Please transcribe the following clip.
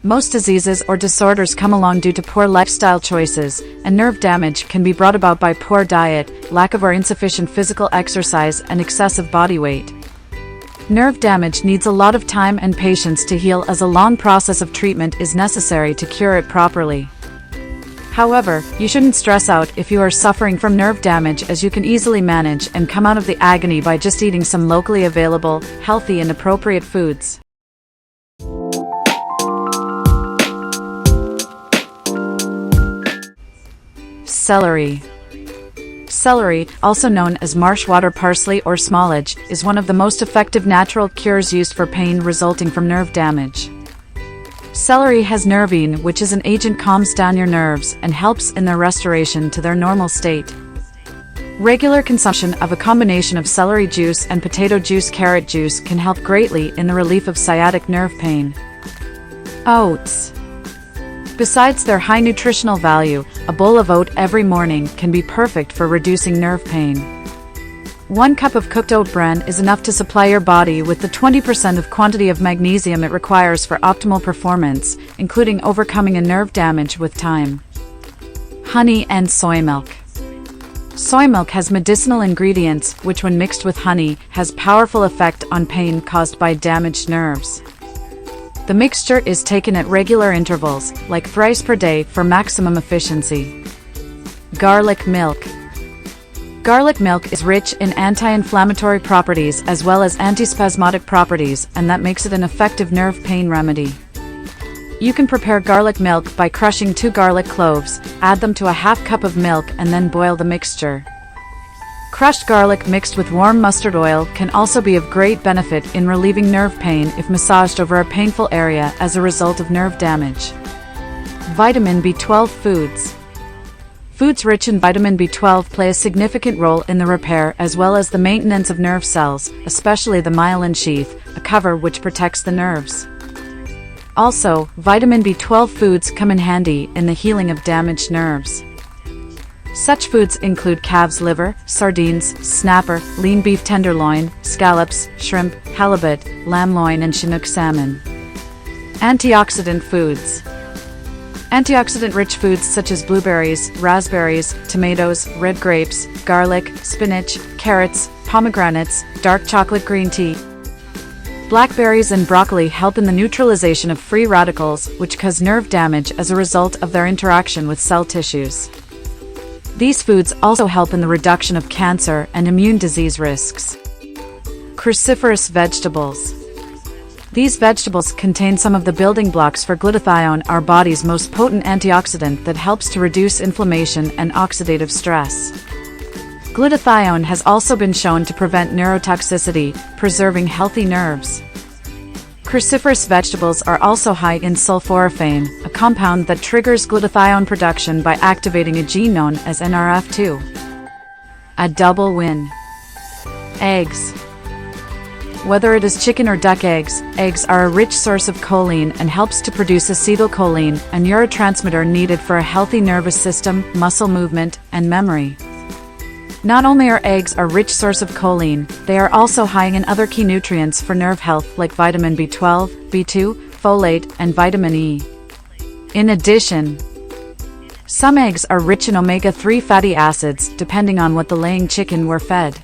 Most diseases or disorders come along due to poor lifestyle choices, and nerve damage can be brought about by poor diet, lack of or insufficient physical exercise, and excessive body weight. Nerve damage needs a lot of time and patience to heal, as a long process of treatment is necessary to cure it properly. However, you shouldn't stress out if you are suffering from nerve damage, as you can easily manage and come out of the agony by just eating some locally available, healthy and appropriate foods. Celery. Celery, also known as marshwater parsley or smallage, is one of the most effective natural cures used for pain resulting from nerve damage. Celery has nervine, which is an agent calms down your nerves and helps in their restoration to their normal state. Regular consumption of a combination of celery juice and potato juice carrot juice can help greatly in the relief of sciatic nerve pain. Oats. Besides their high nutritional value, a bowl of oat every morning can be perfect for reducing nerve pain. 1 cup of cooked oat bran is enough to supply your body with the 20% of quantity of magnesium it requires for optimal performance, including overcoming a nerve damage with time. Honey and soy milk. Soy milk has medicinal ingredients, which when mixed with honey, has powerful effect on pain caused by damaged nerves. The mixture is taken at regular intervals, like thrice per day, for maximum efficiency. Garlic milk. Garlic milk is rich in anti-inflammatory properties as well as antispasmodic properties, and that makes it an effective nerve pain remedy. You can prepare garlic milk by crushing 2 garlic cloves, add them to a half cup of milk and then boil the mixture. Crushed garlic mixed with warm mustard oil can also be of great benefit in relieving nerve pain if massaged over a painful area as a result of nerve damage. Vitamin B12 foods. Foods rich in vitamin B12 play a significant role in the repair as well as the maintenance of nerve cells, especially the myelin sheath, a cover which protects the nerves. Also, vitamin B12 foods come in handy in the healing of damaged nerves. Such foods include calf's liver, sardines, snapper, lean beef tenderloin, scallops, shrimp, halibut, lamb loin and Chinook salmon. Antioxidant foods. Antioxidant-rich foods such as blueberries, raspberries, tomatoes, red grapes, garlic, spinach, carrots, pomegranates, dark chocolate green tea. Blackberries and broccoli help in the neutralization of free radicals, which cause nerve damage as a result of their interaction with cell tissues. These foods also help in the reduction of cancer and immune disease risks. Cruciferous vegetables. These vegetables contain some of the building blocks for glutathione, our body's most potent antioxidant that helps to reduce inflammation and oxidative stress. Glutathione has also been shown to prevent neurotoxicity, preserving healthy nerves. Cruciferous vegetables are also high in sulforaphane, a compound that triggers glutathione production by activating a gene known as NRF2. A double win. Eggs. Whether it is chicken or duck eggs, eggs are a rich source of choline and helps to produce acetylcholine, a neurotransmitter needed for a healthy nervous system, muscle movement, and memory. Not only are eggs a rich source of choline, they are also high in other key nutrients for nerve health like vitamin B12, B2, folate, and vitamin E. In addition, some eggs are rich in omega-3 fatty acids, depending on what the laying chicken were fed.